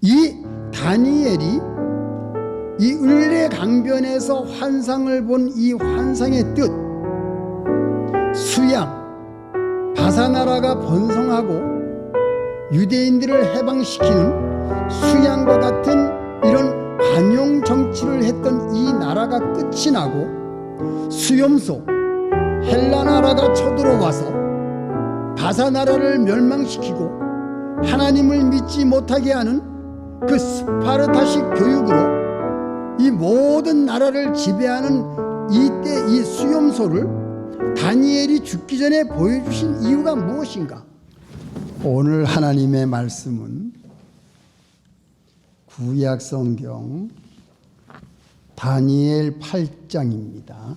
이 다니엘이 이 을레강변에서 환상을 본 이 환상의 뜻, 수양, 바사나라가 번성하고 유대인들을 해방시키는 수양과 같은 이런 관용 정치를 했던 이 나라가 끝이 나고 수염소 헬라 나라가 쳐들어와서 바사나라를 멸망시키고 하나님을 믿지 못하게 하는 그 스파르타식 교육으로 이 모든 나라를 지배하는 이때 이 수염소를 다니엘이 죽기 전에 보여주신 이유가 무엇인가? 오늘 하나님의 말씀은 구약 성경 다니엘 8장입니다.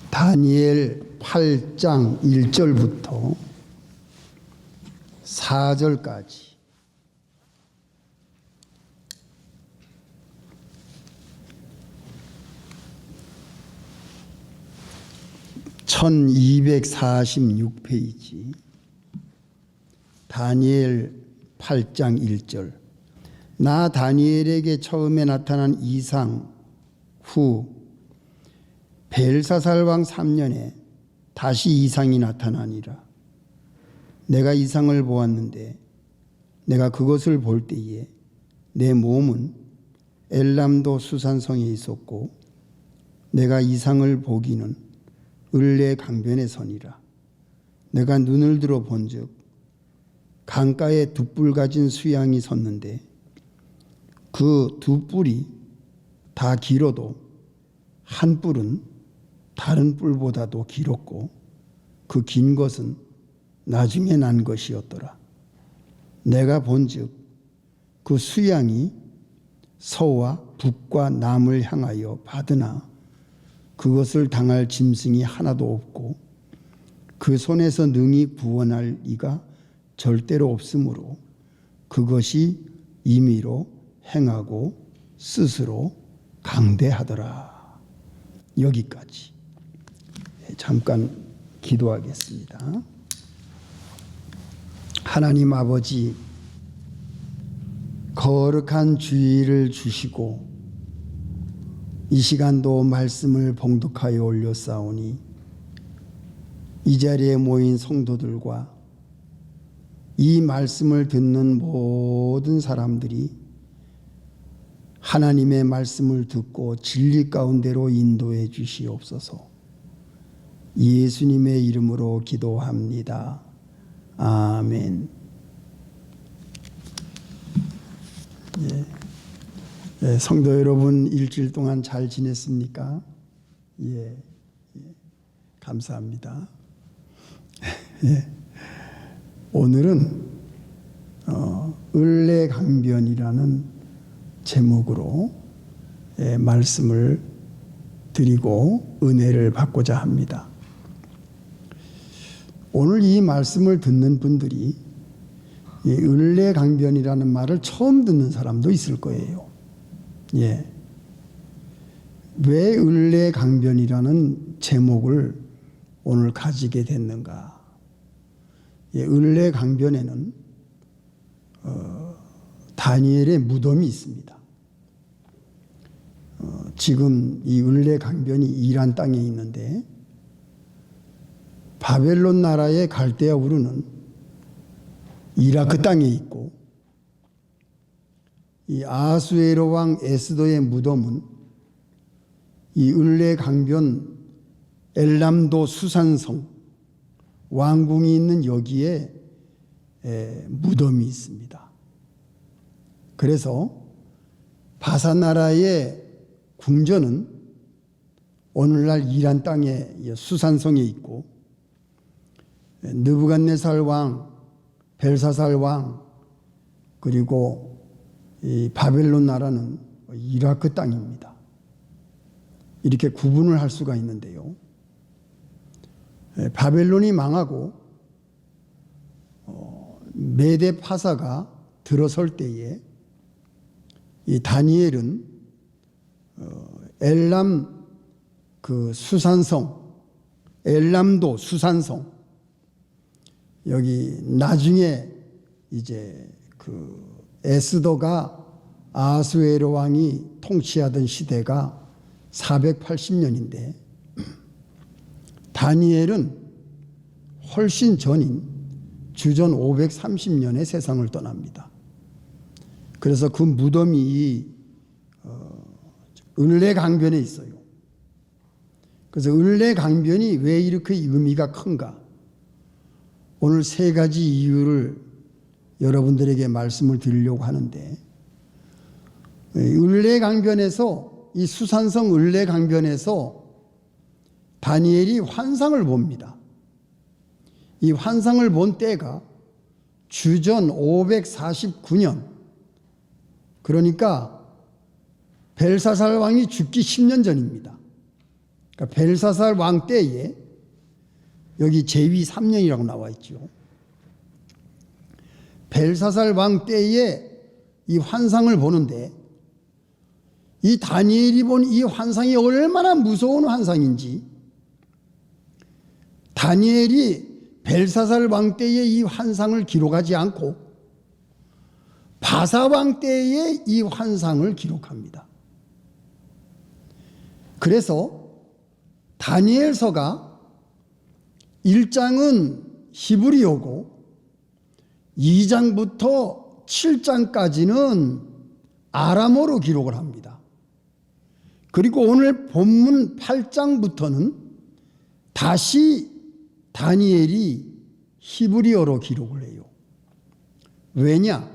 다니엘 8장 1절부터 4절까지 1246페이지 다니엘 8장 1절. 나 다니엘에게 처음에 나타난 이상 후 벨사살 왕 3년에 다시 이상이 나타나니라. 내가 이상을 보았는데 내가 그것을 볼 때에 내 몸은 엘람도 수산성에 있었고 내가 이상을 보기는 을레 강변에 서니라. 내가 눈을 들어 본즉 강가에 두 뿔 가진 수양이 섰는데 그 두 뿔이 다 길어도 한 뿔은 다른 뿔보다도 길었고 그 긴 것은 나중에 난 것이었더라. 내가 본즉 그 수양이 서와 북과 남을 향하여 받으나 그것을 당할 짐승이 하나도 없고 그 손에서 능히 구원할 이가 절대로 없으므로 그것이 임의로 행하고 스스로 강대하더라. 여기까지. 잠깐 기도하겠습니다. 하나님 아버지, 거룩한 주의를 주시고 이 시간도 말씀을 봉독하여 올렸사오니 이 자리에 모인 성도들과 이 말씀을 듣는 모든 사람들이 하나님의 말씀을 듣고 진리 가운데로 인도해 주시옵소서. 예수님의 이름으로 기도합니다. 아멘. 성도 여러분, 일주일 동안 잘 지냈습니까? 감사합니다. 오늘은 을레강변이라는 제목으로 말씀을 드리고 은혜를 받고자 합니다. 오늘 이 말씀을 듣는 분들이 이 을레강변이라는 말을 처음 듣는 사람도 있을 거예요. 왜 을레강변이라는 제목을 오늘 가지게 됐는가? 을레강변에는 다니엘의 무덤이 있습니다. 지금 이 을레강변이 이란 땅에 있는데 바벨론 나라의 갈대아 우르는 이라크 땅에 있고 이 아수에로 왕 에스더의 무덤은 이 을레강변 엘람도 수산성 왕궁이 있는 여기에 무덤이 있습니다. 그래서 바사나라의 궁전은 오늘날 이란 땅의 수산성에 있고 느부갓네살 왕, 벨사살 왕, 그리고 이 바벨론 나라는 이라크 땅입니다. 이렇게 구분을 할 수가 있는데요. 바벨론이 망하고 메대 파사가 들어설 때에 이 다니엘은 엘람 그 수산성, 엘람도 수산성, 여기 나중에 이제 그 에스더가 아하수에로 왕이 통치하던 시대가 480년인데 다니엘은 훨씬 전인 주전 530년에 세상을 떠납니다. 그래서 그 무덤이 을레강변에 있어요. 그래서 을레강변이 왜 이렇게 의미가 큰가? 오늘 세 가지 이유를 여러분들에게 말씀을 드리려고 하는데, 을레강변에서, 이 수산성 을레강변에서 다니엘이 환상을 봅니다. 이 환상을 본 때가 주전 549년, 그러니까 벨사살 왕이 죽기 10년 전입니다. 그러니까 벨사살 왕 때에, 여기 제위 3년이라고 나와 있죠. 벨사살 왕 때에 이 환상을 보는데, 이 다니엘이 본 이 환상이 얼마나 무서운 환상인지, 다니엘이 벨사살 왕 때의 이 환상을 기록하지 않고 바사 왕 때의 이 환상을 기록합니다. 그래서 다니엘서가 1장은 히브리어고 2장부터 7장까지는 아람어로 기록을 합니다. 그리고 오늘 본문 8장부터는 다시 다니엘이 히브리어로 기록을 해요. 왜냐?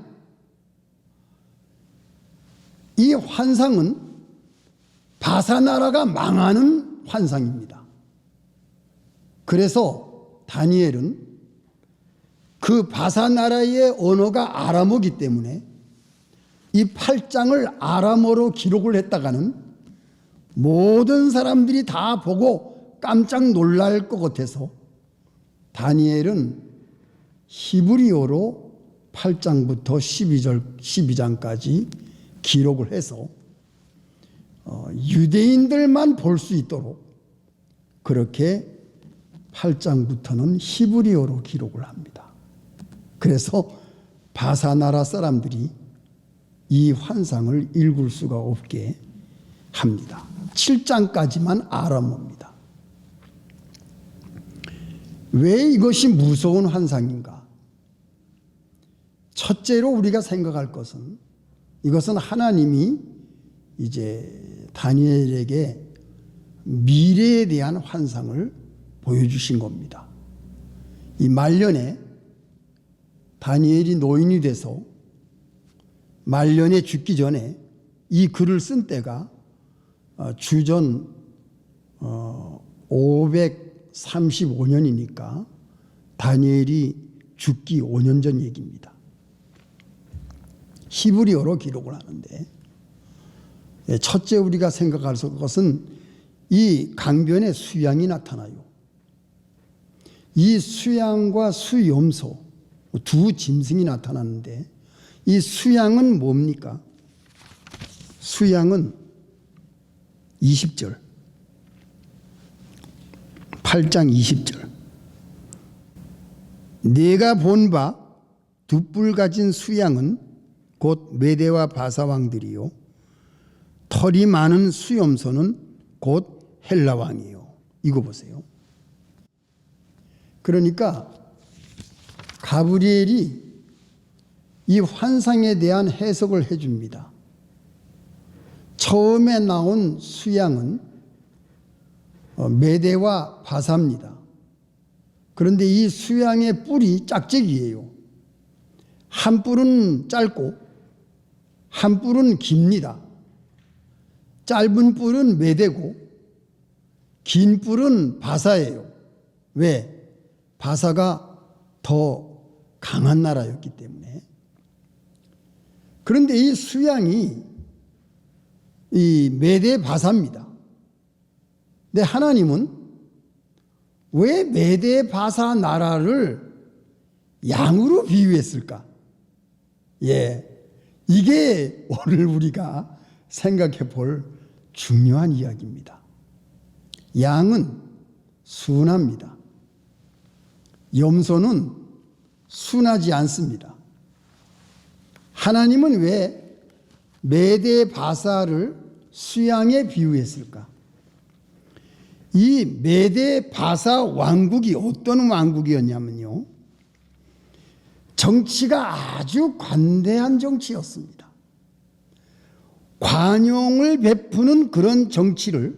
이 환상은 바사 나라가 망하는 환상입니다. 그래서 다니엘은 그 바사 나라의 언어가 아람어이기 때문에 이 8장을 아람어로 기록을 했다가는 모든 사람들이 다 보고 깜짝 놀랄 것 같아서 다니엘은 히브리어로 8장부터 12장까지 기록을 해서 유대인들만 볼 수 있도록 그렇게 8장부터는 히브리어로 기록을 합니다. 그래서 바사 나라 사람들이 이 환상을 읽을 수가 없게 합니다. 7장까지만 아람어입니다. 왜 이것이 무서운 환상인가? 첫째로 우리가 생각할 것은, 이것은 하나님이 이제 다니엘에게 미래에 대한 환상을 보여주신 겁니다. 이 말년에 다니엘이 노인이 돼서 말년에 죽기 전에 이 글을 쓴 때가 주전 535년이니까 다니엘이 죽기 5년 전 얘기입니다. 히브리어로 기록을 하는데, 첫째 우리가 생각할 것은 이 강변의 수양이 나타나요. 이 수양과 수염소 두 짐승이 나타나는데, 이 수양은 뭡니까? 수양은 20절, 8장 20절. 내가 본 바 두 뿔 가진 수양은 곧 메대와 바사 왕들이요, 털이 많은 수염소는 곧 헬라 왕이요. 이거 보세요. 그러니까 가브리엘이 이 환상에 대한 해석을 해줍니다. 처음에 나온 수양은 메대와 바사입니다. 그런데 이 수양의 뿔이 짝짝이에요. 한 뿔은 짧고 한 뿔은 깁니다. 짧은 뿔은 메대고 긴 뿔은 바사예요. 왜? 바사가 더 강한 나라였기 때문에. 그런데 이 수양이 이 메대 바사입니다. 근데 하나님은 왜 메대 바사 나라를 양으로 비유했을까? 이게 오늘 우리가 생각해 볼 중요한 이야기입니다. 양은 순합니다. 염소는 순하지 않습니다. 하나님은 왜 메대 바사를 수양에 비유했을까? 이 메대 바사 왕국이 어떤 왕국이었냐면요, 정치가 아주 관대한 정치였습니다. 관용을 베푸는 그런 정치를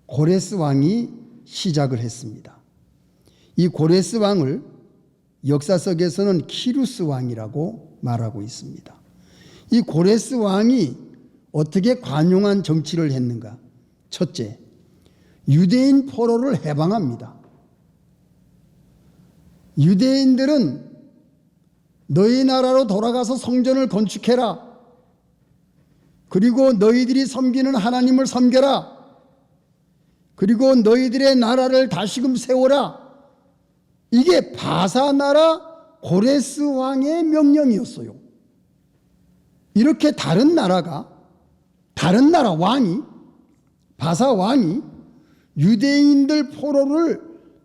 고레스 왕이 시작을 했습니다. 이 고레스 왕을 역사 속에서는 키루스 왕이라고 말하고 있습니다. 이 고레스 왕이 어떻게 관용한 정치를 했는가? 첫째, 유대인 포로를 해방합니다. 유대인들은 너희 나라로 돌아가서 성전을 건축해라. 그리고 너희들이 섬기는 하나님을 섬겨라. 그리고 너희들의 나라를 다시금 세워라. 이게 바사 나라 고레스 왕의 명령이었어요. 이렇게 다른 나라 왕이, 바사 왕이 유대인들 포로를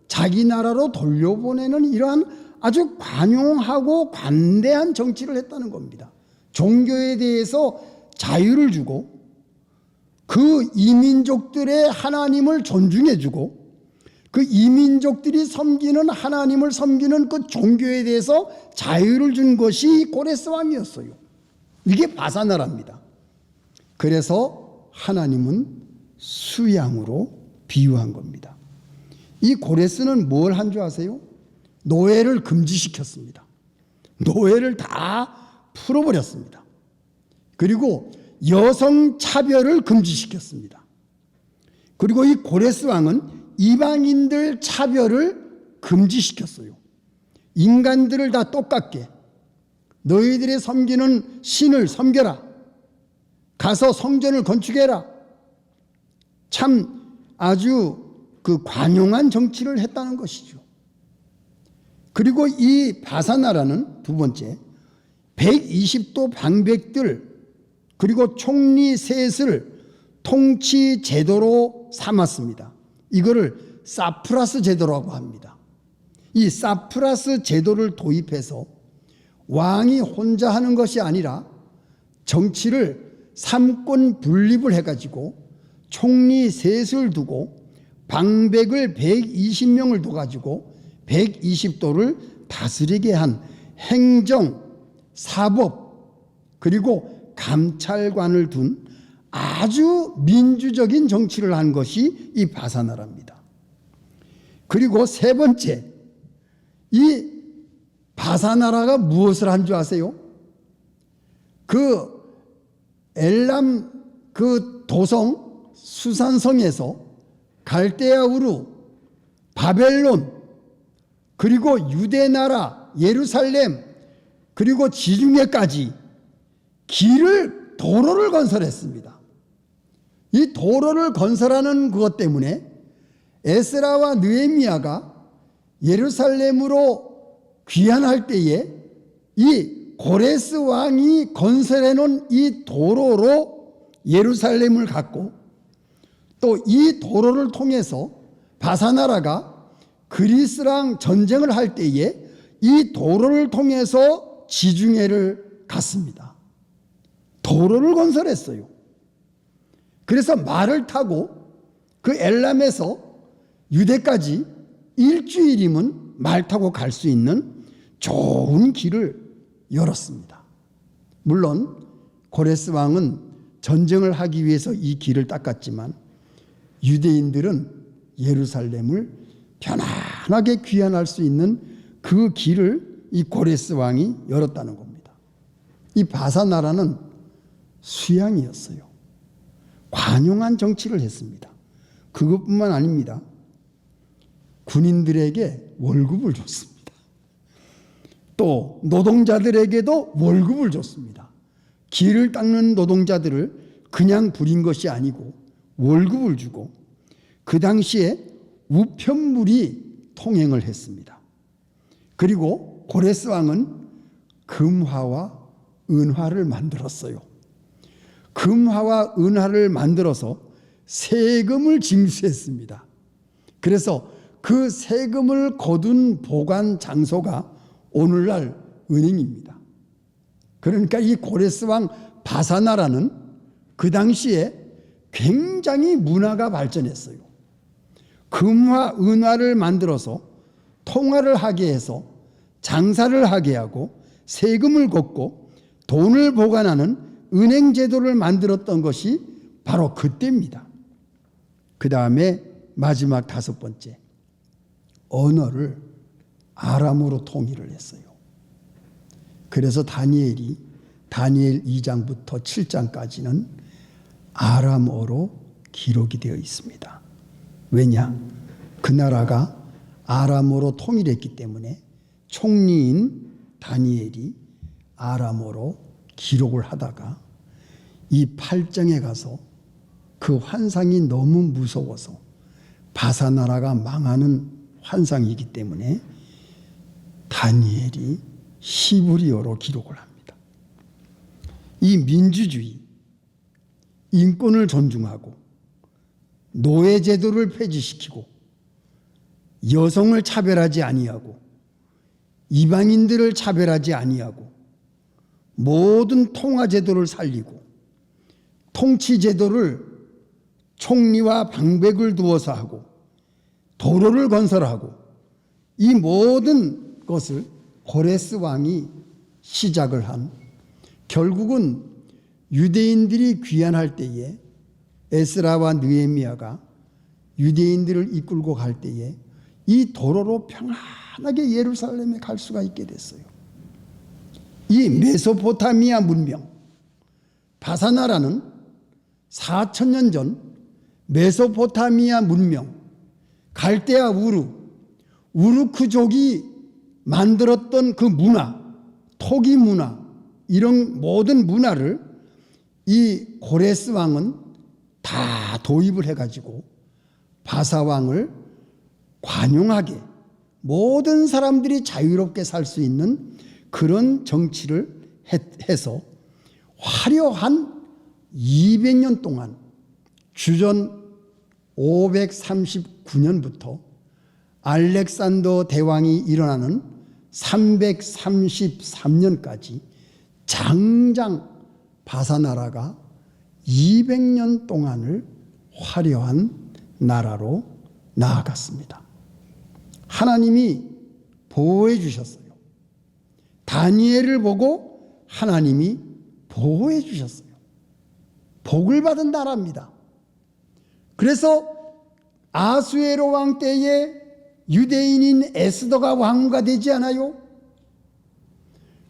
자기 나라로 돌려보내는 이러한 아주 관용하고 관대한 정치를 했다는 겁니다. 종교에 대해서 자유를 주고 그 이민족들의 하나님을 존중해 주고 그 이민족들이 섬기는 하나님을 섬기는 그 종교에 대해서 자유를 준 것이 고레스 왕이었어요. 이게 바사 나라입니다. 그래서 하나님은 수양으로 비유한 겁니다. 이 고레스는 뭘 한 줄 아세요? 노예를 금지시켰습니다. 노예를 다 풀어버렸습니다. 그리고 여성 차별을 금지시켰습니다. 그리고 이 고레스 왕은 이방인들 차별을 금지시켰어요. 인간들을 다 똑같게 너희들이 섬기는 신을 섬겨라. 가서 성전을 건축해라. 참 아주 그 관용한 정치를 했다는 것이죠. 그리고 이 바사 나라는 두 번째, 120도 방백들 그리고 총리 셋을 통치 제도로 삼았습니다. 이거를 사프라스 제도라고 합니다. 이 사프라스 제도를 도입해서 왕이 혼자 하는 것이 아니라 정치를 삼권 분립을 해가지고 총리 셋을 두고 방백을 120명을 둬가지고 120도를 다스리게 한 행정, 사법, 그리고 감찰관을 둔 아주 민주적인 정치를 한 것이 이 바사 나라입니다. 그리고 세 번째, 이 바사 나라가 무엇을 한 줄 아세요? 그 엘람 그 도성 수산성에서 갈대아 우루, 바벨론, 그리고 유대 나라 예루살렘, 그리고 지중해까지 도로를 건설했습니다. 이 도로를 건설하는 그것 때문에 에스라와 느헤미야가 예루살렘으로 귀환할 때에 이 고레스 왕이 건설해 놓은 이 도로로 예루살렘을 갔고, 또 이 도로를 통해서 바사 나라가 그리스랑 전쟁을 할 때에 이 도로를 통해서 지중해를 갔습니다. 도로를 건설했어요. 그래서 말을 타고 그 엘람에서 유대까지 일주일이면 말 타고 갈 수 있는 좋은 길을 열었습니다. 물론 고레스 왕은 전쟁을 하기 위해서 이 길을 닦았지만 유대인들은 예루살렘을 편안하게 귀환할 수 있는 그 길을 이 고레스 왕이 열었다는 겁니다. 이 바사 나라는 수양이었어요. 관용한 정치를 했습니다. 그것뿐만 아닙니다. 군인들에게 월급을 줬습니다. 또 노동자들에게도 월급을 줬습니다. 길을 닦는 노동자들을 그냥 부린 것이 아니고 월급을 주고, 그 당시에 우편물이 통행을 했습니다. 그리고 고레스 왕은 금화와 은화를 만들었어요. 금화와 은화를 만들어서 세금을 징수했습니다. 그래서 그 세금을 거둔 보관 장소가 오늘날 은행입니다. 그러니까 이 고레스 왕 바사나라는 그 당시에 굉장히 문화가 발전했어요. 금화, 은화를 만들어서 통화를 하게 해서 장사를 하게 하고 세금을 걷고 돈을 보관하는 은행 제도를 만들었던 것이 바로 그때입니다. 그 다음에 마지막 5번째, 언어를 아람어로 통일을 했어요. 그래서 다니엘 2장부터 7장까지는 아람어로 기록이 되어 있습니다. 왜냐? 그 나라가 아람어로 통일했기 때문에 총리인 다니엘이 아람어로 기록을 하다가 이 8장에 가서 그 환상이 너무 무서워서 바사나라가 망하는 환상이기 때문에 다니엘이 히브리어로 기록을 합니다. 이 민주주의, 인권을 존중하고 노예제도를 폐지시키고 여성을 차별하지 아니하고 이방인들을 차별하지 아니하고 모든 통화제도를 살리고 통치제도를 총리와 방백을 두어서 하고 도로를 건설하고 이 모든 것을 고레스 왕이 시작을 한, 결국은 유대인들이 귀환할 때에 에스라와 느헤미야가 유대인들을 이끌고 갈 때에 이 도로로 평안하게 예루살렘에 갈 수가 있게 됐어요. 이 메소포타미아 문명, 바사나라는 4,000년 전 메소포타미아 문명, 갈대아 우르크족이 만들었던 그 문화, 토기 문화, 이런 모든 문화를 이 고레스 왕은 다 도입을 해가지고 바사왕을 관용하게 모든 사람들이 자유롭게 살 수 있는 그런 정치를 해서 화려한 200년 동안 주전 539년부터 알렉산더 대왕이 일어나는 333년까지 장장 바사나라가 200년 동안을 화려한 나라로 나아갔습니다. 하나님이 보호해 주셨어요. 다니엘을 보고 하나님이 보호해 주셨어요. 복을 받은 나라입니다. 그래서 아수에로 왕 때에 유대인인 에스더가 왕후가 되지 않아요?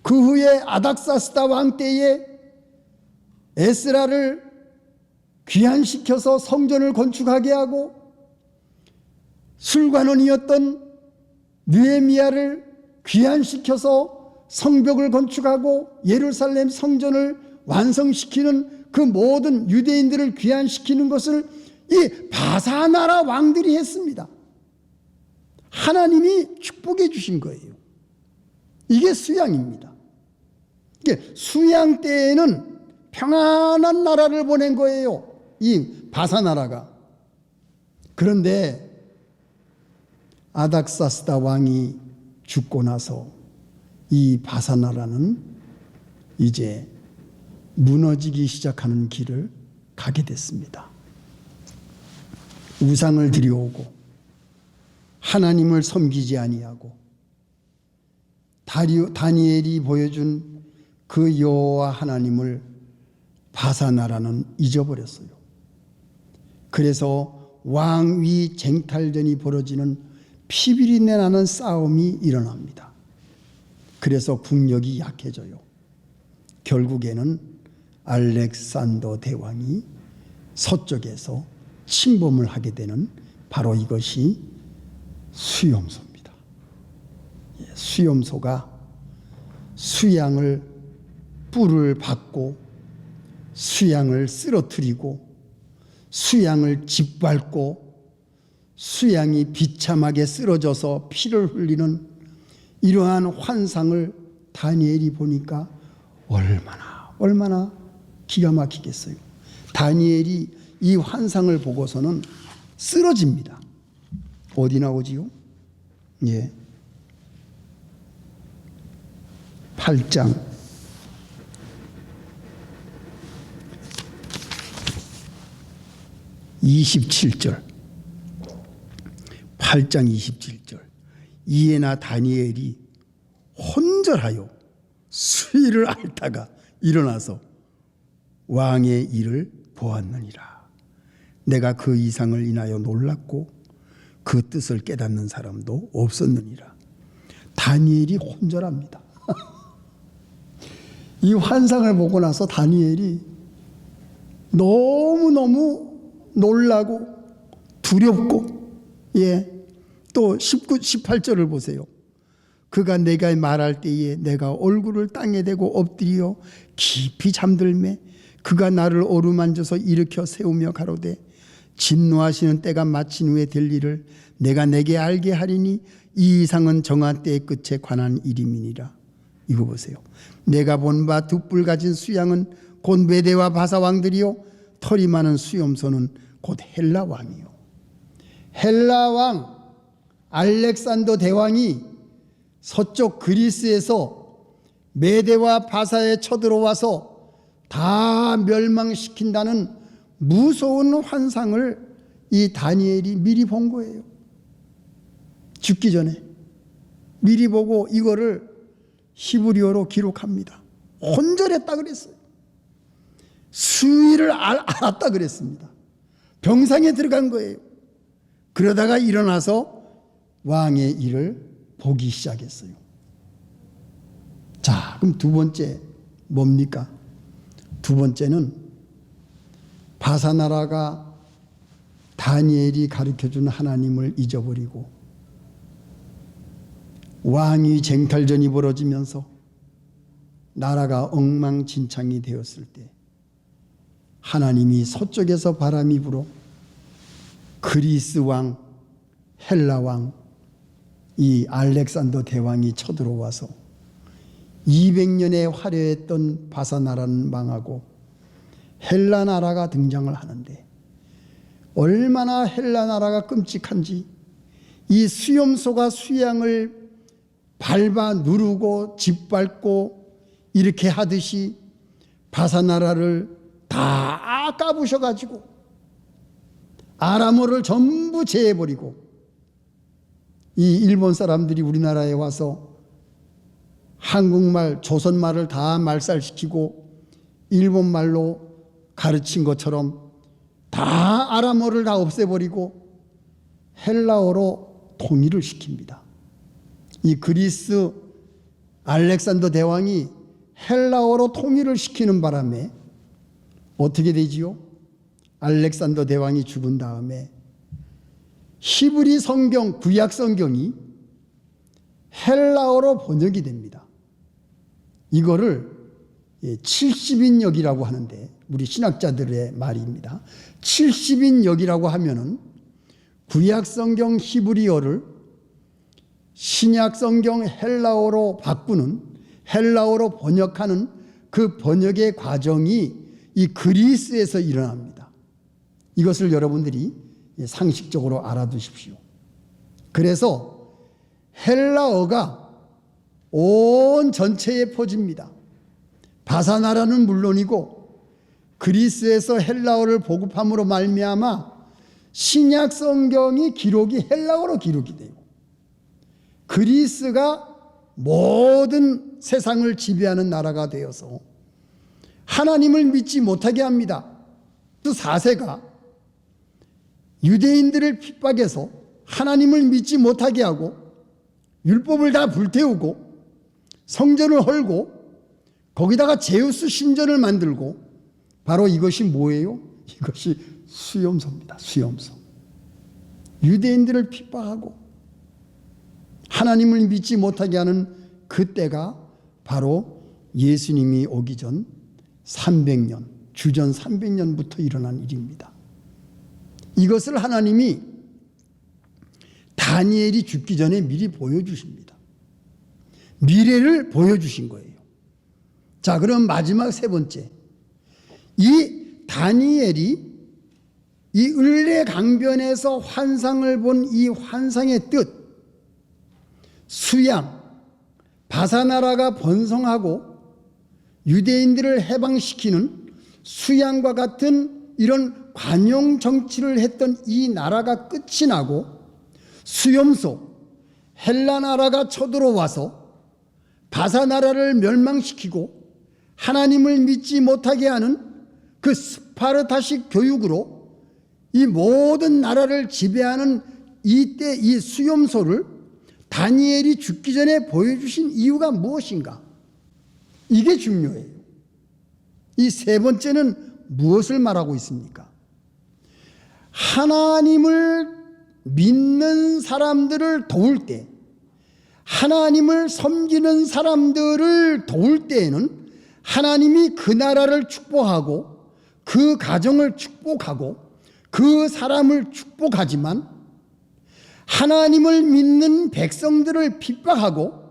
그 후에 아닥사스다 왕 때에 에스라를 귀환시켜서 성전을 건축하게 하고 술관원이었던 느헤미야를 귀환시켜서 성벽을 건축하고 예루살렘 성전을 완성시키는 그 모든 유대인들을 귀환시키는 것을 이 바사나라 왕들이 했습니다. 하나님이 축복해 주신 거예요. 이게 수양입니다. 이게 수양 때에는 평안한 나라를 보낸 거예요. 이 바사나라가. 그런데 아닥사스다 왕이 죽고 나서 이 바사나라는 이제 무너지기 시작하는 길을 가게 됐습니다. 우상을 들여오고 하나님을 섬기지 아니하고 다니엘이 보여준 그 여호와 하나님을 바사나라는 잊어버렸어요. 그래서 왕위 쟁탈전이 벌어지는 피비린내 나는 싸움이 일어납니다. 그래서 국력이 약해져요. 결국에는 알렉산더 대왕이 서쪽에서 침범을 하게 되는 바로 이것이 수염소입니다. 수염소가 수양을 뿔을 받고 수양을 쓰러뜨리고 수양을 짓밟고 수양이 비참하게 쓰러져서 피를 흘리는 이러한 환상을 다니엘이 보니까 얼마나 기가 막히겠어요. 다니엘이 이 환상을 보고서는 쓰러집니다. 어디 나오지요? 8장 27절, 8장 27절. 이에 나 다니엘이 혼절하여 수위를 앓다가 일어나서 왕의 일을 보았느니라. 내가 그 이상을 인하여 놀랐고 그 뜻을 깨닫는 사람도 없었느니라. 다니엘이 혼절합니다. 이 환상을 보고 나서 다니엘이 너무너무 놀라고 두렵고, 또 19, 18절을 보세요. 그가 내가 말할 때에 내가 얼굴을 땅에 대고 엎드려 깊이 잠들매 그가 나를 어루만져서 일으켜 세우며 가로되 진노하시는 때가 마친 후에 될 일을 내가 내게 알게 하리니 이 이상은 정한 때의 끝에 관한 일임이니라. 이거 보세요. 내가 본 바 두 뿔 가진 수양은 곧 메대와 바사 왕들이요 털이 많은 수염소는 곧 헬라 왕이요. 헬라 왕 알렉산더 대왕이 서쪽 그리스에서 메대와 바사에 쳐들어와서 다 멸망시킨다는 무서운 환상을 이 다니엘이 미리 본 거예요. 죽기 전에 미리 보고 이거를 히브리어로 기록합니다. 혼절했다 그랬어요. 수위를 알았다 그랬습니다. 병상에 들어간 거예요. 그러다가 일어나서 왕의 일을 보기 시작했어요. 자, 그럼 두 번째 뭡니까? 두 번째는 바사나라가 다니엘이 가르쳐준 하나님을 잊어버리고 왕위 쟁탈전이 벌어지면서 나라가 엉망진창이 되었을 때 하나님이 서쪽에서 바람이 불어 그리스 왕, 헬라 왕, 이 알렉산더 대왕이 쳐들어와서 200년에 화려했던 바사나라는 망하고 헬라 나라가 등장을 하는데, 얼마나 헬라 나라가 끔찍한지 이 수염소가 수양을 밟아 누르고 짓밟고 이렇게 하듯이 바사나라를 다 까부셔가지고 아람어를 전부 제해버리고 이 일본 사람들이 우리나라에 와서 한국말, 조선말을 다 말살시키고 일본말로 가르친 것처럼 다 아람어를 다 없애버리고 헬라어로 통일을 시킵니다. 이 그리스 알렉산더 대왕이 헬라어로 통일을 시키는 바람에 어떻게 되지요? 알렉산더 대왕이 죽은 다음에 히브리 성경, 구약 성경이 헬라어로 번역이 됩니다. 이거를 70인역이라고 하는데, 우리 신학자들의 말입니다. 70인역이라고 하면은 구약 성경 히브리어를 신약 성경 헬라어로 바꾸는, 헬라어로 번역하는 그 번역의 과정이 이 그리스에서 일어납니다. 이것을 여러분들이 상식적으로 알아두십시오. 그래서 헬라어가 온 전체에 퍼집니다. 바사나라는 물론이고 그리스에서 헬라어를 보급함으로 말미암아 신약 성경이 기록이 헬라어로 기록이 되고 그리스가 모든 세상을 지배하는 나라가 되어서 하나님을 믿지 못하게 합니다. 그 4세가 유대인들을 핍박해서 하나님을 믿지 못하게 하고 율법을 다 불태우고 성전을 헐고 거기다가 제우스 신전을 만들고, 바로 이것이 뭐예요? 이것이 수염소입니다. 수염소. 유대인들을 핍박하고 하나님을 믿지 못하게 하는 그때가 바로 예수님이 오기 전 300년, 주전 300년부터 일어난 일입니다. 이것을 하나님이 다니엘이 죽기 전에 미리 보여주십니다. 미래를 보여주신 거예요. 자, 그럼 마지막 세 번째. 이 다니엘이 이 을레강변에서 환상을 본 이 환상의 뜻, 수양, 바사나라가 번성하고 유대인들을 해방시키는 수양과 같은 이런 관용 정치를 했던 이 나라가 끝이 나고 수염소 헬라 나라가 쳐들어와서 바사 나라를 멸망시키고 하나님을 믿지 못하게 하는 그 스파르타식 교육으로 이 모든 나라를 지배하는 이때 이 수염소를 다니엘이 죽기 전에 보여주신 이유가 무엇인가? 이게 중요해요. 이 세 번째는 무엇을 말하고 있습니까? 하나님을 믿는 사람들을 도울 때, 하나님을 섬기는 사람들을 도울 때에는 하나님이 그 나라를 축복하고 그 가정을 축복하고 그 사람을 축복하지만 하나님을 믿는 백성들을 핍박하고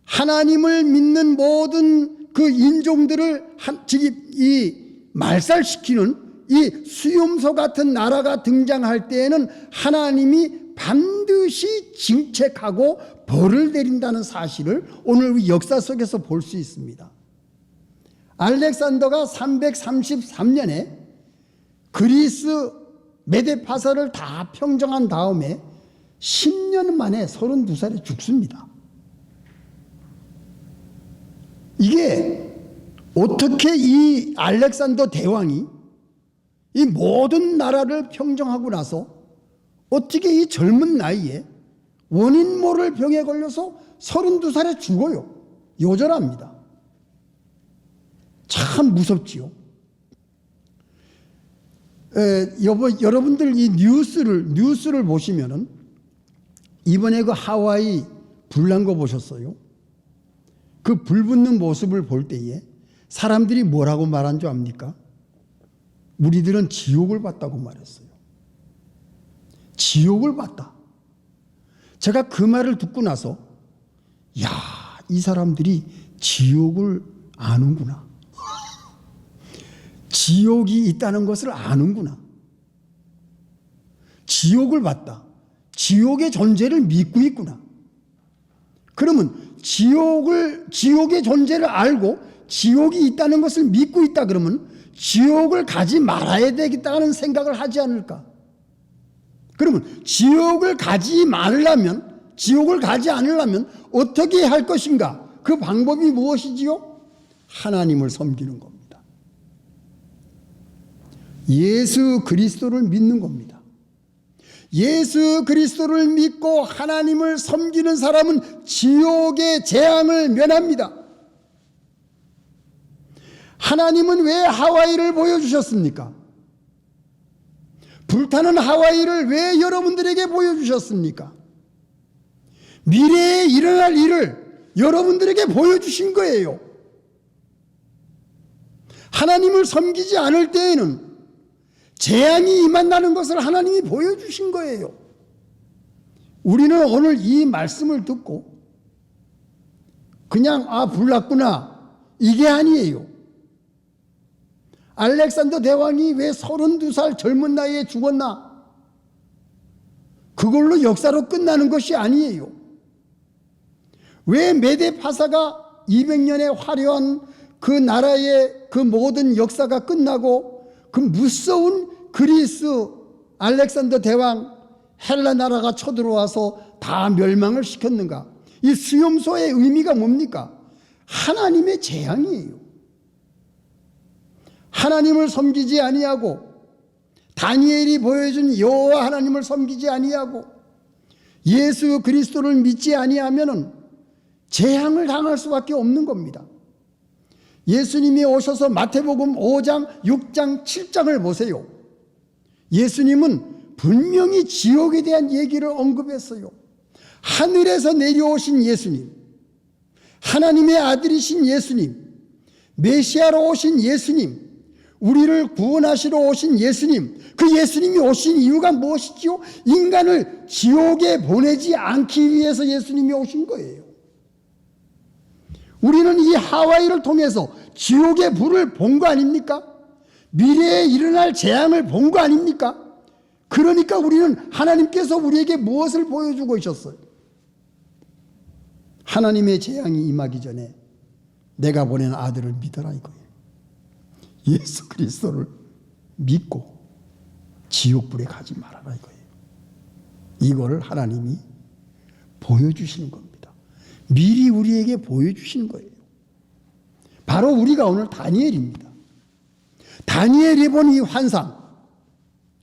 하나님을 믿는 모든 그 인종들을 말살시키는 이 수염소 같은 나라가 등장할 때에는 하나님이 반드시 징책하고 벌을 내린다는 사실을 오늘 역사 속에서 볼 수 있습니다. 알렉산더가 333년에 그리스 메데파사를 다 평정한 다음에 10년 만에 32살에 죽습니다. 이게 어떻게 이 알렉산더 대왕이 이 모든 나라를 평정하고 나서 어떻게 이 젊은 나이에 원인 모를 병에 걸려서 32살에 죽어요. 요절합니다. 참 무섭지요. 여러분들 이 뉴스를 보시면은 이번에 그 하와이 불난 거 보셨어요? 그 불 붙는 모습을 볼 때에 사람들이 뭐라고 말한 줄 압니까? 우리들은 지옥을 봤다고 말했어요. 지옥을 봤다. 제가 그 말을 듣고 나서 야, 이 사람들이 지옥을 아는구나. 지옥이 있다는 것을 아는구나. 지옥을 봤다. 지옥의 존재를 믿고 있구나. 그러면 지옥의 존재를 알고 지옥이 있다는 것을 믿고 있다 그러면 지옥을 가지 말아야 되겠다는 생각을 하지 않을까? 그러면 지옥을 가지 않으려면 어떻게 할 것인가? 그 방법이 무엇이지요? 하나님을 섬기는 겁니다. 예수 그리스도를 믿는 겁니다. 예수 그리스도를 믿고 하나님을 섬기는 사람은 지옥의 재앙을 면합니다. 하나님은 왜 하와이를 보여주셨습니까? 불타는 하와이를 왜 여러분들에게 보여주셨습니까? 미래에 일어날 일을 여러분들에게 보여주신 거예요. 하나님을 섬기지 않을 때에는 재앙이 임한다는 것을 하나님이 보여주신 거예요. 우리는 오늘 이 말씀을 듣고 그냥 불났구나 이게 아니에요. 알렉산더 대왕이 왜 32살 젊은 나이에 죽었나? 그걸로 역사로 끝나는 것이 아니에요. 왜 메데파사가 200년의 화려한 그 나라의 그 모든 역사가 끝나고 그 무서운 그리스 알렉산더 대왕 헬라 나라가 쳐들어와서 다 멸망을 시켰는가? 이 수염소의 의미가 뭡니까? 하나님의 재앙이에요. 하나님을 섬기지 아니하고 다니엘이 보여준 여호와 하나님을 섬기지 아니하고 예수 그리스도를 믿지 아니하면은 재앙을 당할 수밖에 없는 겁니다. 예수님이 오셔서 마태복음 5장, 6장, 7장을 보세요. 예수님은 분명히 지옥에 대한 얘기를 언급했어요. 하늘에서 내려오신 예수님, 하나님의 아들이신 예수님, 메시아로 오신 예수님, 우리를 구원하시러 오신 예수님, 그 예수님이 오신 이유가 무엇이지요? 인간을 지옥에 보내지 않기 위해서 예수님이 오신 거예요. 우리는 이 하와이를 통해서 지옥의 불을 본 거 아닙니까? 미래에 일어날 재앙을 본 거 아닙니까? 그러니까 우리는 하나님께서 우리에게 무엇을 보여주고 있었어요? 하나님의 재앙이 임하기 전에 내가 보낸 아들을 믿어라 이거예요. 예수 그리스도를 믿고 지옥불에 가지 말아라 이거예요. 이거를 하나님이 보여주시는 겁니다. 미리 우리에게 보여주시는 거예요. 바로 우리가 오늘 다니엘입니다. 다니엘이 본 이 환상,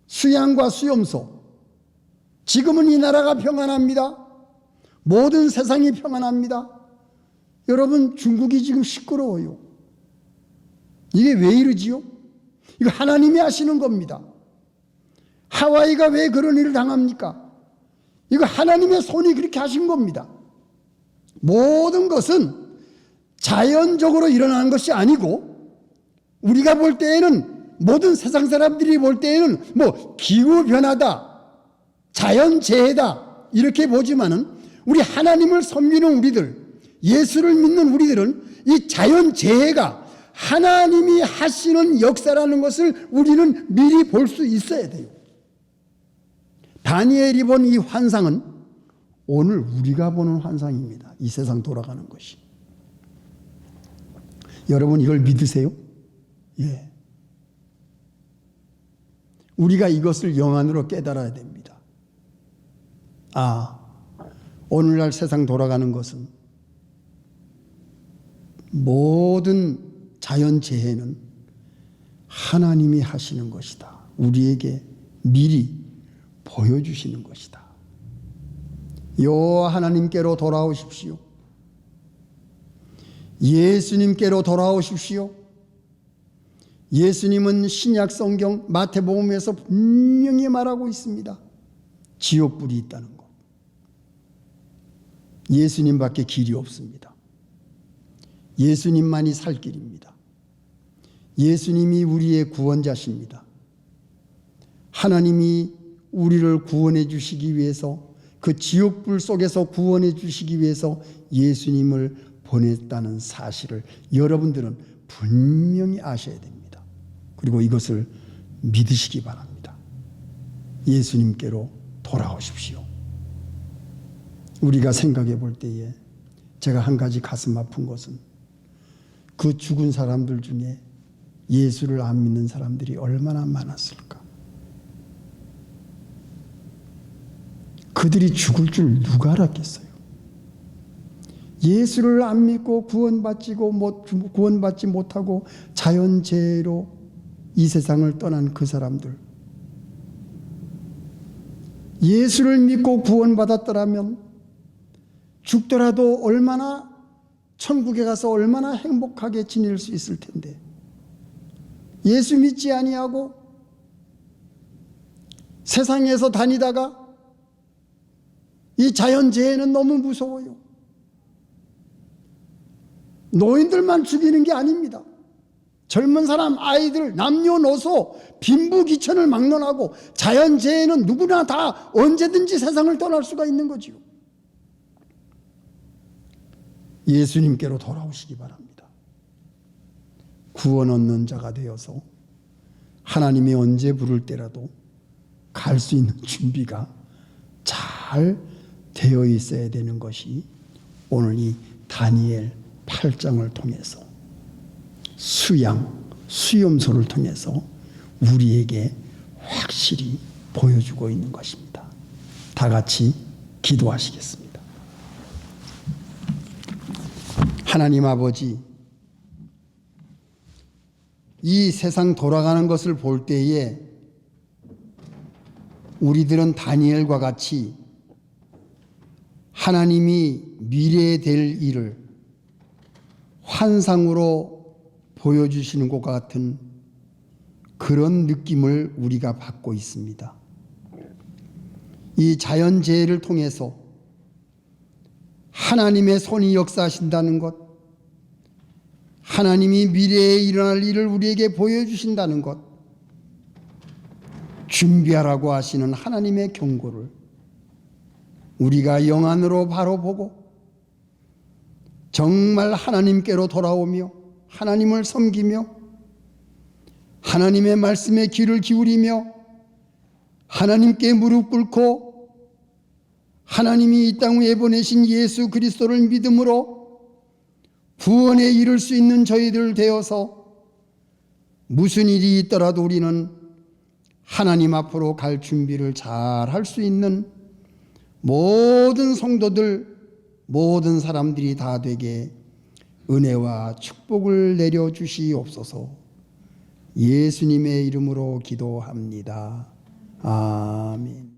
수양과 수염소, 지금은 이 나라가 평안합니다. 모든 세상이 평안합니다. 여러분, 중국이 지금 시끄러워요. 이게 왜 이러지요? 이거 하나님이 하시는 겁니다. 하와이가 왜 그런 일을 당합니까? 이거 하나님의 손이 그렇게 하신 겁니다. 모든 것은 자연적으로 일어나는 것이 아니고, 우리가 볼 때에는, 모든 세상 사람들이 볼 때에는 기후변화다, 자연재해다 이렇게 보지만은, 우리 하나님을 섬기는 우리들, 예수를 믿는 우리들은 이 자연재해가 하나님이 하시는 역사라는 것을 우리는 미리 볼 수 있어야 돼요. 다니엘이 본 이 환상은 오늘 우리가 보는 환상입니다. 이 세상 돌아가는 것이. 여러분, 이걸 믿으세요? 예. 우리가 이것을 영안으로 깨달아야 됩니다. 오늘날 세상 돌아가는 것은, 모든 자연재해는 하나님이 하시는 것이다. 우리에게 미리 보여주시는 것이다. 여호와 하나님께로 돌아오십시오. 예수님께로 돌아오십시오. 예수님은 신약 성경 마태복음에서 분명히 말하고 있습니다. 지옥불이 있다는 것. 예수님밖에 길이 없습니다. 예수님만이 살 길입니다. 예수님이 우리의 구원자십니다. 하나님이 우리를 구원해 주시기 위해서, 그 지옥불 속에서 구원해 주시기 위해서 예수님을 보냈다는 사실을 여러분들은 분명히 아셔야 됩니다. 그리고 이것을 믿으시기 바랍니다. 예수님께로 돌아오십시오. 우리가 생각해 볼 때에 제가 한 가지 가슴 아픈 것은, 그 죽은 사람들 중에 예수를 안 믿는 사람들이 얼마나 많았을까. 그들이 죽을 줄 누가 알았겠어요. 예수를 안 믿고 구원받지 못하고 자연재해로 이 세상을 떠난 그 사람들, 예수를 믿고 구원받았더라면 죽더라도 얼마나, 천국에 가서 얼마나 행복하게 지낼 수 있을 텐데, 예수 믿지 아니하고 세상에서 다니다가 이 자연재해는 너무 무서워요. 노인들만 죽이는 게 아닙니다. 젊은 사람, 아이들, 남녀노소, 빈부귀천을 막론하고 자연재해는 누구나 다 언제든지 세상을 떠날 수가 있는 거지요. 예수님께로 돌아오시기 바랍니다. 구원 얻는 자가 되어서 하나님이 언제 부를 때라도 갈 수 있는 준비가 잘 되어 있어야 되는 것이 오늘 이 다니엘 8장을 통해서, 수염소를 통해서 우리에게 확실히 보여주고 있는 것입니다. 다 같이 기도하시겠습니다. 하나님 아버지, 이 세상 돌아가는 것을 볼 때에 우리들은 다니엘과 같이 하나님이 미래에 될 일을 환상으로 보여주시는 것 같은 그런 느낌을 우리가 받고 있습니다. 이 자연재해를 통해서 하나님의 손이 역사하신다는 것, 하나님이 미래에 일어날 일을 우리에게 보여주신다는 것, 준비하라고 하시는 하나님의 경고를 우리가 영안으로 바로 보고 정말 하나님께로 돌아오며 하나님을 섬기며 하나님의 말씀에 귀를 기울이며 하나님께 무릎 꿇고 하나님이 이 땅 위에 보내신 예수 그리스도를 믿음으로 구원에 이를 수 있는 저희들 되어서 무슨 일이 있더라도 우리는 하나님 앞으로 갈 준비를 잘 할 수 있는 모든 성도들, 모든 사람들이 다 되게 은혜와 축복을 내려주시옵소서. 예수님의 이름으로 기도합니다. 아멘.